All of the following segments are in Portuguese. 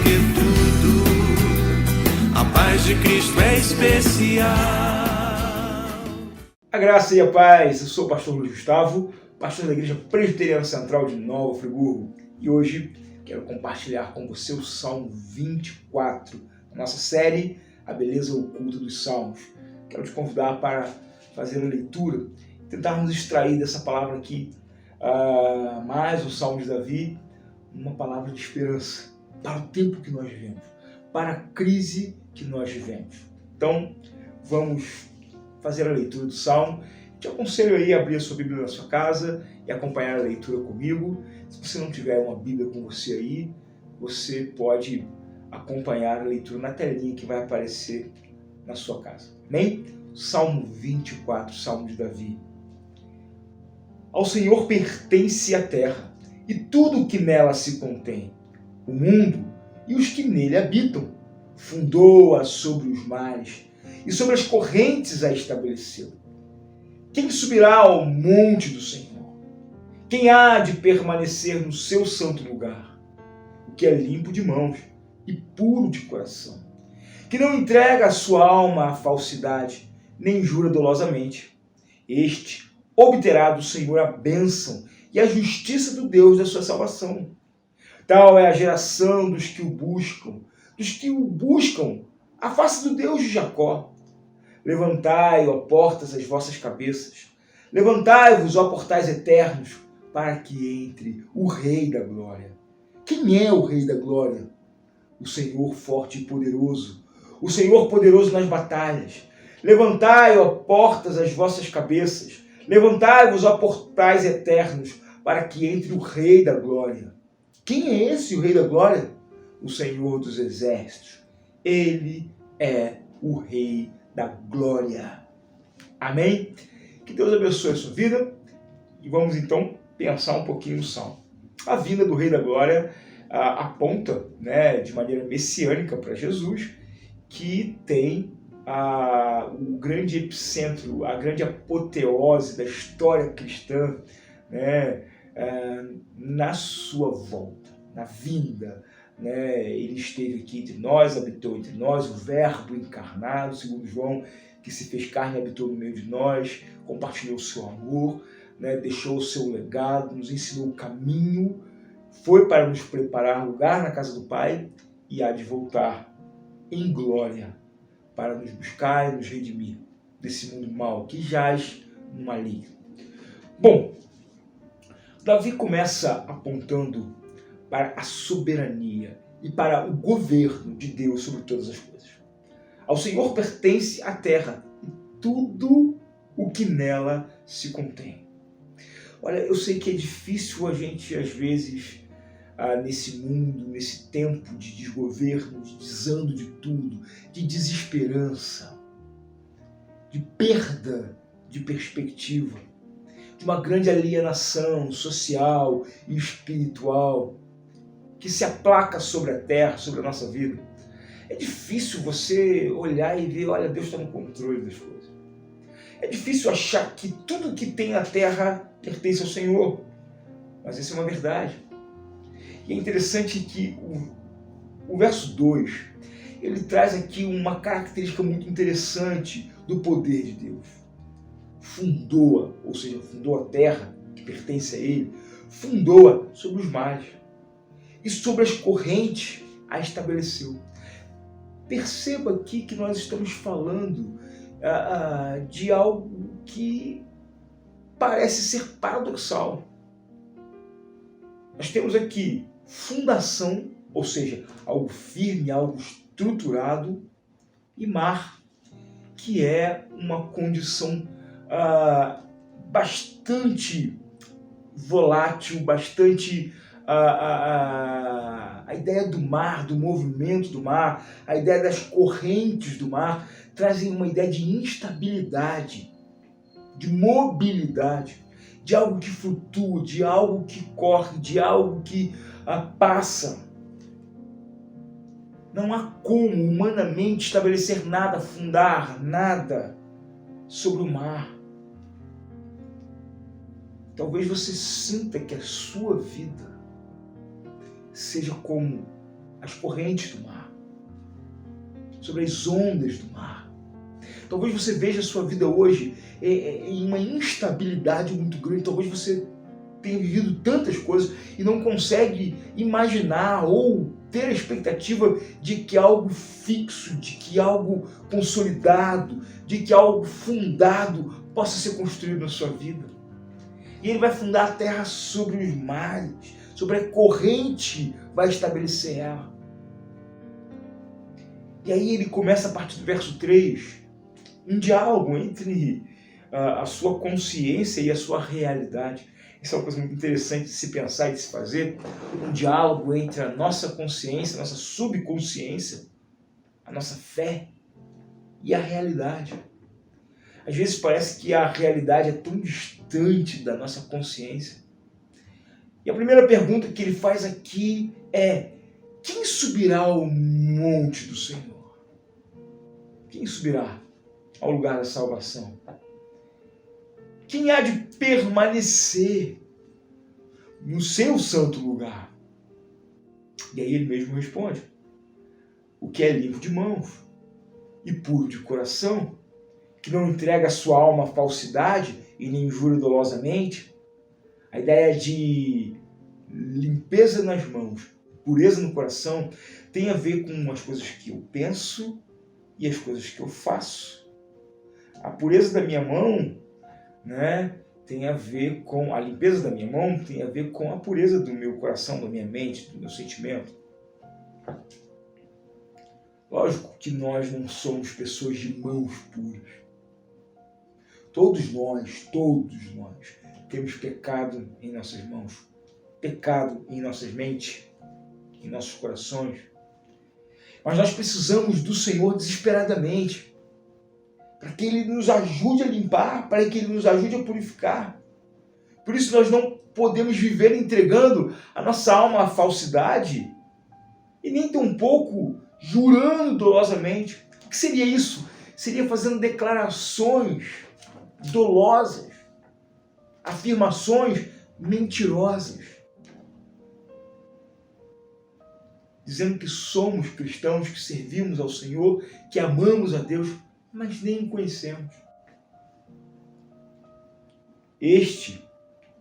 que tudo, a paz de Cristo é especial. A graça e a paz, eu sou o pastor Luiz Gustavo, pastor da Igreja Presbiteriana Central de Nova Friburgo, e hoje quero compartilhar com você o Salmo 24, a nossa série A Beleza Oculta dos Salmos. Quero te convidar para fazer a leitura, tentarmos extrair dessa palavra aqui, mais o Salmo de Davi, uma palavra de esperança para o tempo que nós vivemos, para a crise que nós vivemos. Então, vamos fazer a leitura do Salmo. Te aconselho aí a abrir a sua Bíblia na sua casa e acompanhar a leitura comigo. Se você não tiver uma Bíblia com você aí, você pode acompanhar a leitura na telinha que vai aparecer na sua casa. Amém? Salmo 24, Salmo de Davi. Ao Senhor pertence a terra e tudo o que nela se contém, o mundo e os que nele habitam. Fundou-a sobre os mares e sobre as correntes a estabeleceu. Quem subirá ao monte do Senhor? Quem há de permanecer no seu santo lugar? O que é limpo de mãos e puro de coração, que não entrega a sua alma à falsidade, nem jura dolosamente. Este obterá do Senhor a bênção e a justiça do Deus da sua salvação. Tal é a geração dos que o buscam, a face do Deus de Jacó. Levantai, ó portas, as vossas cabeças. Levantai-vos, ó portais eternos, para que entre o Rei da Glória. Quem é o Rei da Glória? O Senhor forte e poderoso, o Senhor poderoso nas batalhas. Levantai, ó portas, as vossas cabeças. Levantai-vos, ó portais eternos, para que entre o Rei da Glória. Quem é esse, o Rei da Glória? O Senhor dos Exércitos. Ele é o Rei da Glória. Amém? Que Deus abençoe a sua vida. E vamos então pensar um pouquinho no Salmo. A vinda do Rei da Glória aponta, de maneira messiânica para Jesus, que tem o grande epicentro, a grande apoteose da história cristã, na sua volta, na vinda. Ele esteve aqui entre nós, habitou entre nós, o Verbo encarnado, segundo João, que se fez carne e habitou no meio de nós, compartilhou o seu amor, deixou o seu legado, nos ensinou o caminho, foi para nos preparar lugar na casa do Pai e há de voltar em glória para nos buscar e nos redimir desse mundo mau que jaz no maligno. Bom, Davi começa apontando para a soberania e para o governo de Deus sobre todas as coisas. Ao Senhor pertence a terra e tudo o que nela se contém. Olha, eu sei que é difícil a gente, às vezes, nesse mundo, nesse tempo de desgoverno, de desando de tudo, de desesperança, de perda de perspectiva, de uma grande alienação social e espiritual que se aplaca sobre a terra, sobre a nossa vida. É difícil você olhar e ver, olha, Deus está no controle das coisas. É difícil achar que tudo que tem na terra pertence ao Senhor. Mas isso é uma verdade. E é interessante que o verso 2, ele traz aqui uma característica muito interessante do poder de Deus. Fundou-a, ou seja, fundou a terra, que pertence a Ele, fundou-a sobre os mares e sobre as correntes a estabeleceu. Perceba aqui que nós estamos falando de algo que parece ser paradoxal. Nós temos aqui fundação, ou seja, algo firme, algo estruturado, e mar, que é uma condição bastante volátil, bastante a ideia do mar, do movimento do mar, a ideia das correntes do mar, trazem uma ideia de instabilidade, de mobilidade, de algo que flutua, de algo que corre, de algo que passa. Não há como humanamente estabelecer nada, fundar nada sobre o mar. Talvez você sinta que a sua vida seja como as correntes do mar, sobre as ondas do mar. Talvez você veja a sua vida hoje em uma instabilidade muito grande. Talvez você tenha vivido tantas coisas e não consegue imaginar ou ter a expectativa de que algo fixo, de que algo consolidado, de que algo fundado possa ser construído na sua vida. E ele vai fundar a terra sobre os mares, sobre a corrente vai estabelecer ela. E aí ele começa a partir do verso 3, um diálogo entre a sua consciência e a sua realidade. Isso é uma coisa muito interessante de se pensar e de se fazer, um diálogo entre a nossa consciência, a nossa subconsciência, a nossa fé e a realidade. Às vezes parece que a realidade é tão distante da nossa consciência. E a primeira pergunta que ele faz aqui é: quem subirá ao monte do Senhor? Quem subirá ao lugar da salvação? Quem há de permanecer no seu santo lugar? E aí ele mesmo responde: o que é limpo de mãos e puro de coração, que não entrega a sua alma à falsidade e nem jura dolosamente. A ideia de limpeza nas mãos, pureza no coração, tem a ver com as coisas que eu penso e as coisas que eu faço. A pureza da minha mão, tem a ver com a limpeza da minha mão, tem a ver com a pureza do meu coração, da minha mente, do meu sentimento. Lógico que nós não somos pessoas de mãos puras. Todos nós temos pecado em nossas mãos, pecado em nossas mentes, em nossos corações. Mas nós precisamos do Senhor desesperadamente, para que Ele nos ajude a limpar, para que Ele nos ajude a purificar. Por isso nós não podemos viver entregando a nossa alma à falsidade e nem tampouco jurando dolosamente. O que seria isso? Seria fazendo declarações dolosas, afirmações mentirosas, dizendo que somos cristãos, que servimos ao Senhor, que amamos a Deus, mas nem o conhecemos. Este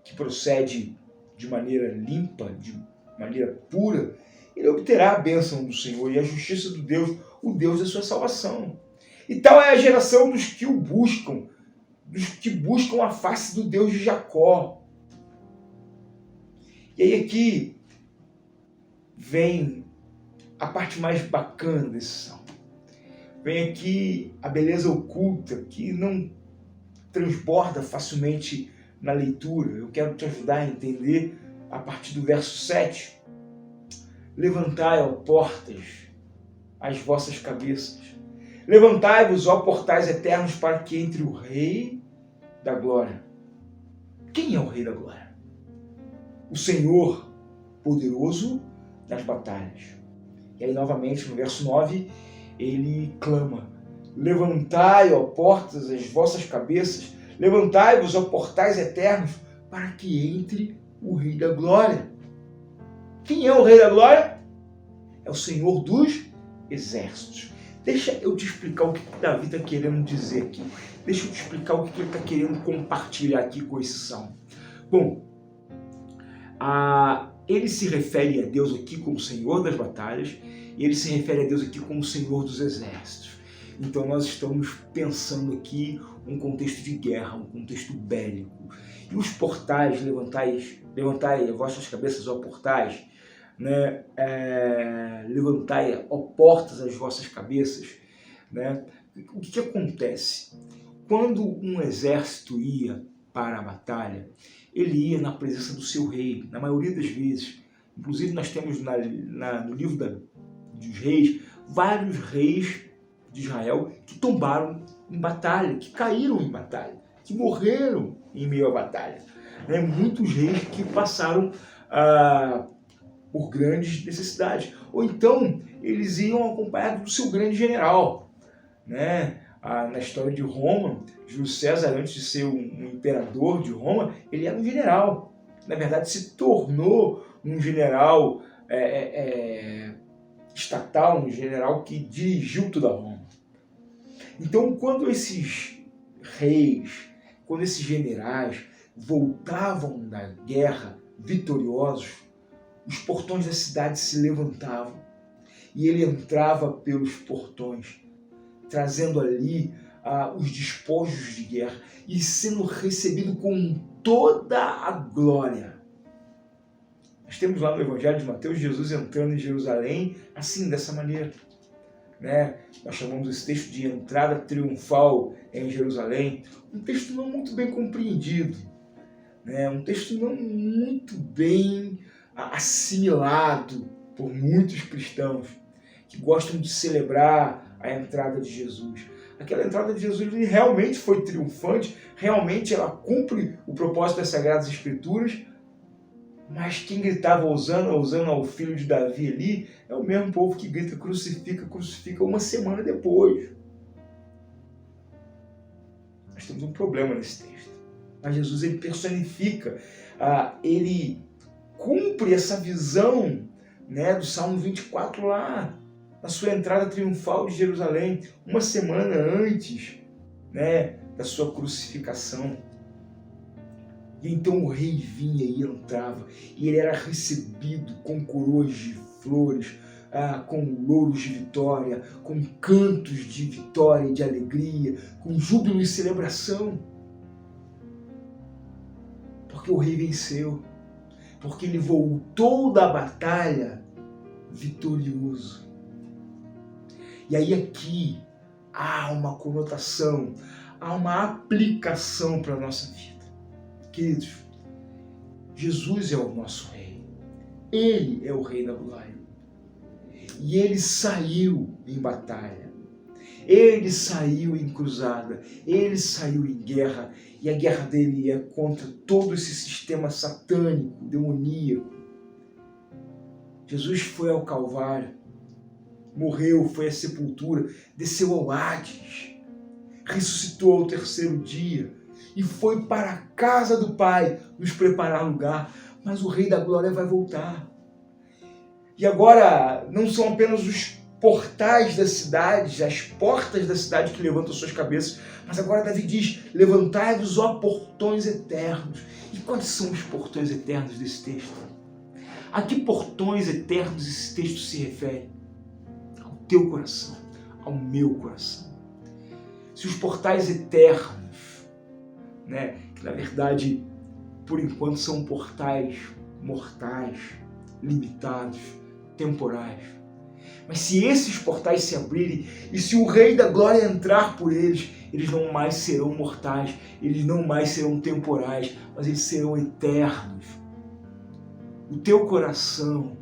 que procede de maneira limpa, de maneira pura, ele obterá a bênção do Senhor e a justiça do Deus, o Deus da sua salvação. E tal é a geração dos que o buscam, dos que buscam a face do Deus de Jacó. E aí aqui vem a parte mais bacana desse salmo. Vem aqui a beleza oculta que não transborda facilmente na leitura. Eu quero te ajudar a entender a partir do verso 7. Levantai, ó portas, as vossas cabeças. Levantai-vos, ó portais eternos, para que entre o Rei da Glória. Quem é o Rei da Glória? O Senhor poderoso nas batalhas. E aí, novamente, no verso 9, ele clama: levantai, ó portas, as vossas cabeças, levantai-vos, ó portais eternos, para que entre o Rei da Glória. Quem é o Rei da Glória? É o Senhor dos Exércitos. Deixa eu te explicar o que Davi está querendo dizer aqui. Deixa eu te explicar o que ele está querendo compartilhar aqui com esse salmo. Bom, ele se refere a Deus aqui como Senhor das batalhas, e ele se refere a Deus aqui como Senhor dos exércitos. Então nós estamos pensando aqui um contexto de guerra, um contexto bélico. E os portais, levantai as vossas cabeças, ó portais, levantai, ó portas, as vossas cabeças. O que acontece? Quando um exército ia para a batalha, ele ia na presença do seu rei, na maioria das vezes. Inclusive nós temos no livro dos reis, vários reis de Israel que tombaram em batalha, que caíram em batalha, que morreram em meio à batalha. Muitos reis que passaram por grandes necessidades. Ou então eles iam acompanhados do seu grande general. Na história de Roma, Júlio César, antes de ser um imperador de Roma, ele era um general. Na verdade, se tornou um general estatal, um general que dirigiu toda Roma. Então, quando esses reis, quando esses generais voltavam da guerra vitoriosos, os portões da cidade se levantavam e ele entrava pelos portões, trazendo ali os despojos de guerra e sendo recebido com toda a glória. Nós temos lá no Evangelho de Mateus Jesus entrando em Jerusalém assim, dessa maneira. Nós chamamos esse texto de entrada triunfal em Jerusalém, um texto não muito bem compreendido, um texto não muito bem assimilado por muitos cristãos que gostam de celebrar a entrada de Jesus. Aquela entrada de Jesus realmente foi triunfante, realmente ela cumpre o propósito das Sagradas Escrituras, mas quem gritava Hosana ao filho de Davi ali, é o mesmo povo que grita crucifica, crucifica uma semana depois. Nós temos um problema nesse texto. Mas Jesus, ele personifica, ele cumpre essa visão, do Salmo 24 lá, na sua entrada triunfal de Jerusalém, uma semana antes, da sua crucificação. E então o rei vinha e entrava, e ele era recebido com coroas de flores, com louros de vitória, com cantos de vitória e de alegria, com júbilo e celebração. Porque o rei venceu, porque ele voltou da batalha vitorioso. E aí aqui há uma conotação, há uma aplicação para a nossa vida. Queridos, Jesus é o nosso Rei. Ele é o Rei da Glória. E ele saiu em batalha. Ele saiu em cruzada. Ele saiu em guerra. E a guerra dele é contra todo esse sistema satânico, demoníaco. Jesus foi ao Calvário. Morreu, foi à sepultura. Desceu ao Hades. Ressuscitou ao terceiro dia. E foi para a casa do Pai nos preparar lugar. Mas o Rei da Glória vai voltar. E agora não são apenas os portais da cidade, as portas da cidade que levantam suas cabeças, mas agora Davi diz, levantai-vos, ó portões eternos. E quais são os portões eternos desse texto? A que portões eternos esse texto se refere? Ao teu coração, ao meu coração. Se os portais eternos, que na verdade, por enquanto, são portais mortais, limitados, temporais. Mas se esses portais se abrirem e se o Rei da Glória entrar por eles, eles não mais serão mortais, eles não mais serão temporais, mas eles serão eternos. O teu coração,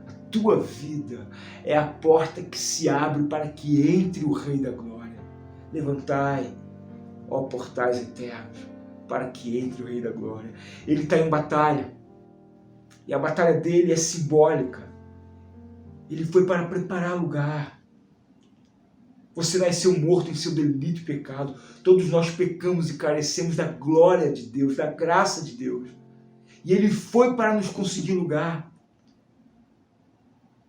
a tua vida, é a porta que se abre para que entre o Rei da Glória. Levantai, ó portais eternos, para que entre o Rei da Glória. Ele está em batalha. E a batalha dele é simbólica. Ele foi para preparar lugar. Você nasceu morto em seu delito e pecado. Todos nós pecamos e carecemos da glória de Deus, da graça de Deus. E ele foi para nos conseguir lugar.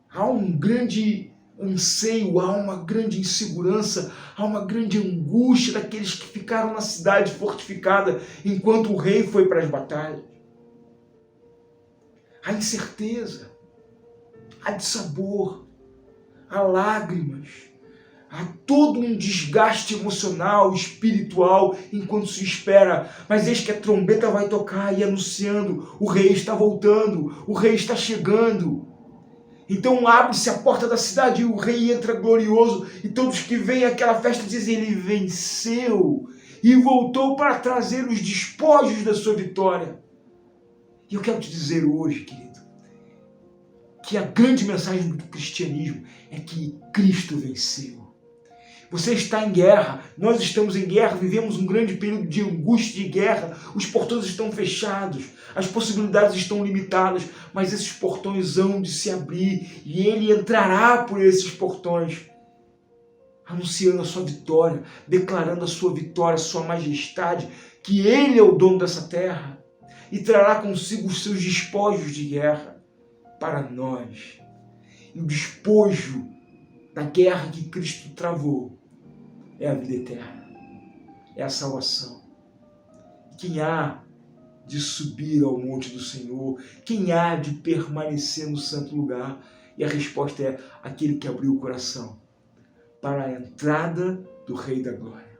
Há um grande anseio, há uma grande insegurança, há uma grande angústia daqueles que ficaram na cidade fortificada enquanto o rei foi para as batalhas. Há incerteza, há dissabor, há lágrimas, há todo um desgaste emocional, espiritual, enquanto se espera. Mas eis que a trombeta vai tocar e anunciando, o rei está voltando, o rei está chegando. Então abre-se a porta da cidade e o rei entra glorioso. E todos que veem aquela festa dizem, ele venceu e voltou para trazer os despojos da sua vitória. E eu quero te dizer hoje, querido, que a grande mensagem do cristianismo é que Cristo venceu. Você está em guerra, nós estamos em guerra, vivemos um grande período de angústia e guerra, os portões estão fechados, as possibilidades estão limitadas, mas esses portões hão de se abrir e ele entrará por esses portões, anunciando a sua vitória, declarando a sua vitória, a sua majestade, que ele é o dono dessa terra e trará consigo os seus despojos de guerra para nós. e o despojo da guerra que Cristo travou é a vida eterna, é a salvação. Quem há de subir ao monte do Senhor? Quem há de permanecer no santo lugar? E a resposta é aquele que abriu o coração para a entrada do Rei da Glória.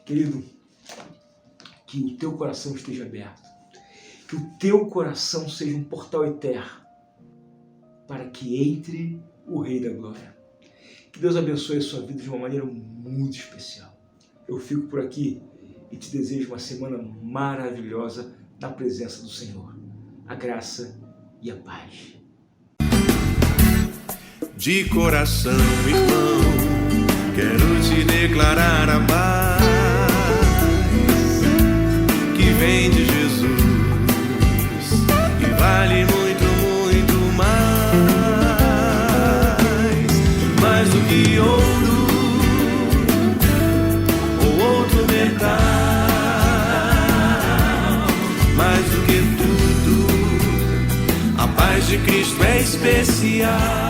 Querido, que o teu coração esteja aberto, que o teu coração seja um portal eterno para que entre o Rei da Glória. Que Deus abençoe a sua vida de uma maneira muito especial. Eu fico por aqui e te desejo uma semana maravilhosa na presença do Senhor. A graça e a paz. De coração, irmão, quero te declarar a paz que vem de Jesus e vale muito, muito mais do que ouro ou outro metal, mais do que tudo, a paz de Cristo é especial.